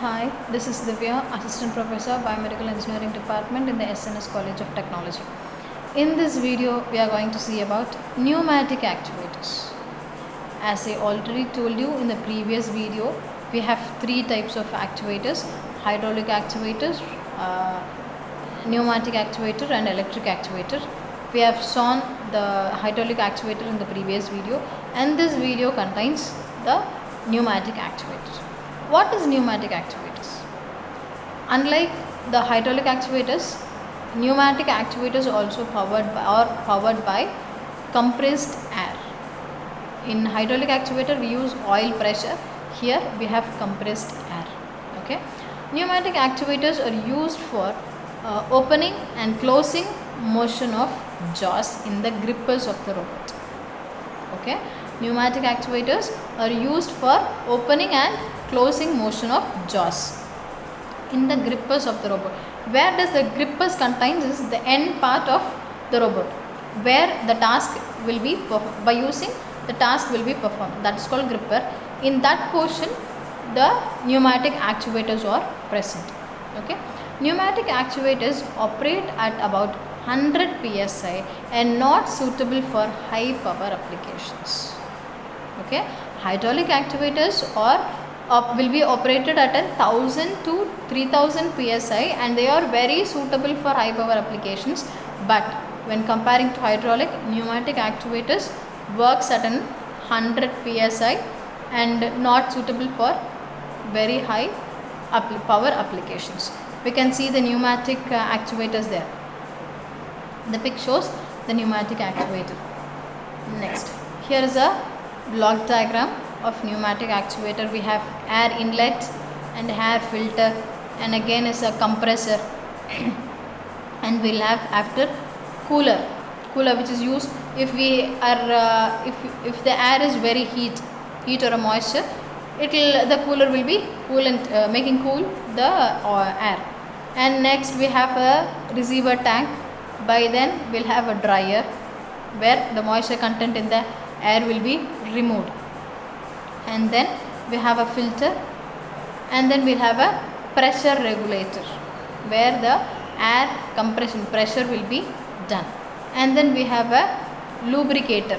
Hi, this is Divya, Assistant Professor, Biomedical Engineering Department in the SNS College of Technology. In this video, we are going to see about pneumatic actuators. As I already told you in the previous video, we have three types of actuators: hydraulic actuators, pneumatic actuator and electric actuator. We have shown the hydraulic actuator in the previous video, and this video contains the pneumatic actuator. What is pneumatic actuators? Unlike the hydraulic actuators, pneumatic actuators also powered by compressed air. In hydraulic actuator we use oil pressure. Here we have compressed air. Okay. Pneumatic actuators are used for opening and closing motion of jaws in the grippers of the robot. Okay. Pneumatic actuators are used for opening and closing motion of jaws in the grippers of the robot. Where does the grippers contains is the end part of the robot, where the task will be by using the task will be performed. That is called gripper. In that portion, the pneumatic actuators are present. Okay. Pneumatic actuators operate at about 100 psi and not suitable for high power applications. Okay. Hydraulic actuators will be operated at 1000 to 3000 psi and they are very suitable for high power applications. But when comparing to hydraulic, pneumatic actuators works at 100 psi and not suitable for very high power applications. We can see the pneumatic actuators there. The pic shows the pneumatic actuator. Next, here is a block diagram of pneumatic actuator. We have air inlet and air filter, and again is a compressor and we'll have after cooler which is used if we are if the air is very heat or a moisture, the cooler will be coolant, making cool the air. And next we have a receiver tank. By then we'll have a dryer where the moisture content in the air will be removed, and then we have a filter, and then we'll have a pressure regulator where the air compression pressure will be done, and then we have a lubricator,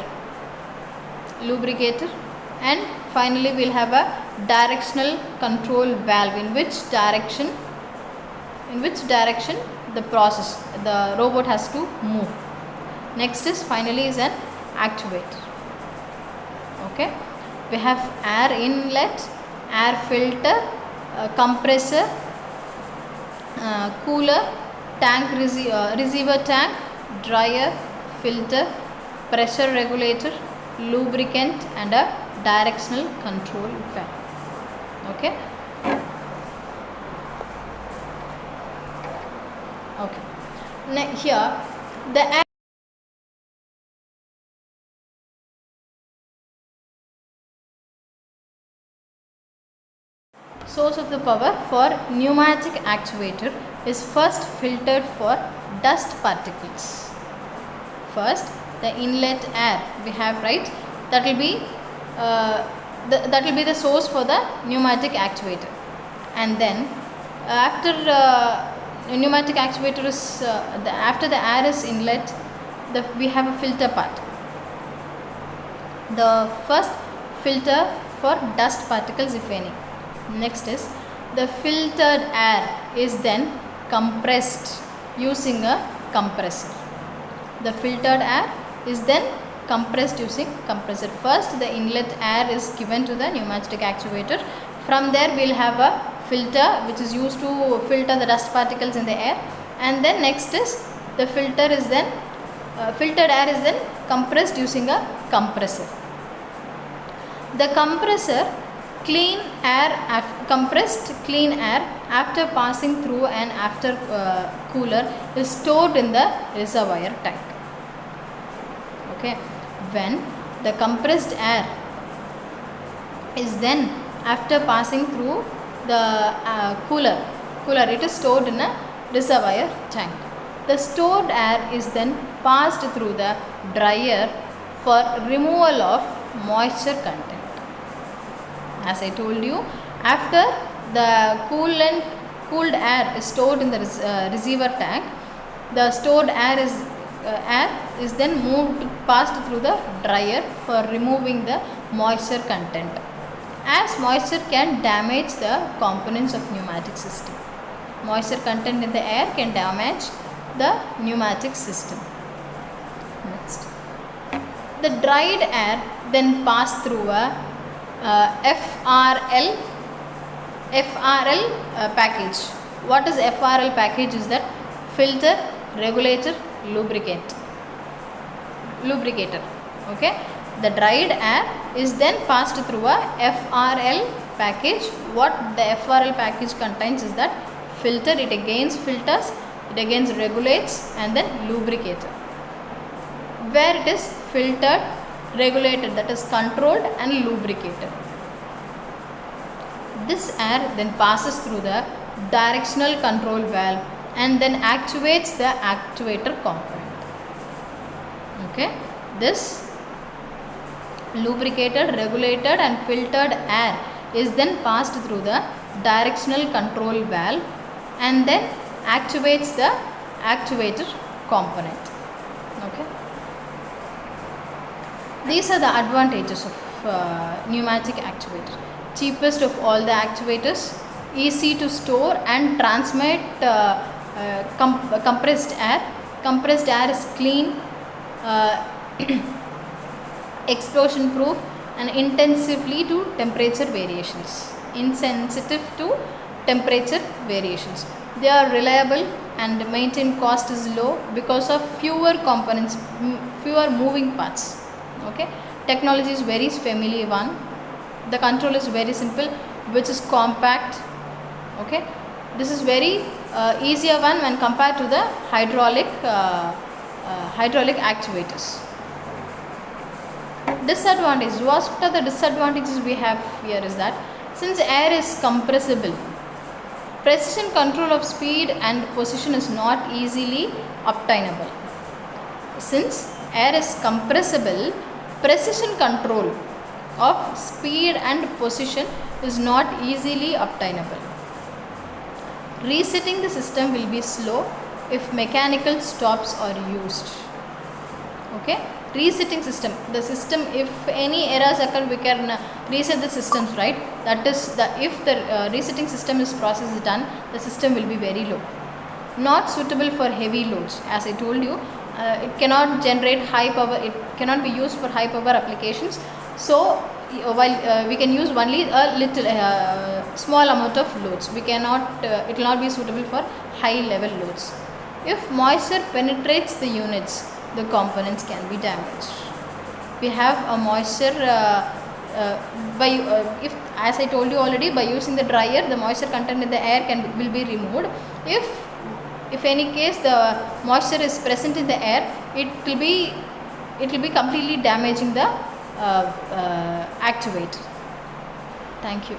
and finally we'll have a directional control valve, in which direction the robot has to move. Next is finally is an actuator. Okay. We have air inlet, air filter, compressor, cooler, tank receiver tank, dryer, filter, pressure regulator, lubricant, and a directional control valve. Okay. Okay. Here the air source of the power for pneumatic actuator is first filtered for dust particles. First, the inlet air we have, right? That will be the source for the pneumatic actuator, and then after pneumatic actuator is after the air is inlet, we have a filter part. The first filter for dust particles, if any. Next is the filtered air is then compressed using a compressor. The filtered air is then compressed using compressor. First, the inlet air is given to the pneumatic actuator. From there we'll have a filter which is used to filter the dust particles in the air, and then next is the filtered air is then compressed using a compressor. The compressor compressed clean air after passing through an after cooler is stored in the reservoir tank. Okay. When the compressed air is then after passing through the cooler it is stored in a reservoir tank. The stored air is then passed through the dryer for removal of moisture content. As I told you, after the cooled air is stored in the receiver tank. The stored air is then passed through the dryer for removing the moisture content, as moisture can damage the components of pneumatic system. Moisture content in the air can damage the pneumatic system. Next, the dried air then passed through a FRL package. What is FRL package? Is that filter, regulator, lubricator. Okay, the dried air is then passed through a FRL package. What the FRL package contains is that filter, it again filters, it again regulates, and then lubricator. Where it is filtered, regulated, that is controlled and lubricated. This air then passes through the directional control valve and then actuates the actuator component. Okay, this lubricated, regulated and filtered air is then passed through the directional control valve and then actuates the actuator component. Okay, these are the advantages of pneumatic actuator. Cheapest of all the actuators, easy to store and transmit compressed air. Compressed air is clean, explosion proof and intensively to temperature variations. Insensitive to temperature variations. They are reliable and maintenance cost is low because of fewer components, fewer moving parts. Okay, technology is very familiar one. The control is very simple, which is compact. Okay, this is very easier one when compared to the hydraulic actuators. Disadvantage. What are the disadvantages we have here is that since air is compressible, precision control of speed and position is not easily obtainable. Since air is compressible, precision control of speed and position is not easily obtainable. Resetting the system will be slow if mechanical stops are used. Okay, resetting system, the system, if any errors occur, we can reset the systems, right? That is if the resetting system process is done, the system will be very low. Not suitable for heavy loads. As I told you, it cannot generate high power, it cannot be used for high power applications. So while we can use only a little small amount of loads, we cannot, it will not be suitable for high level loads. If moisture penetrates the units, the components can be damaged. We have a moisture if, as I told you already, by using the dryer, the moisture content in the air will be removed. If any case the moisture is present in the air, it will be completely damaging the actuator. Thank you.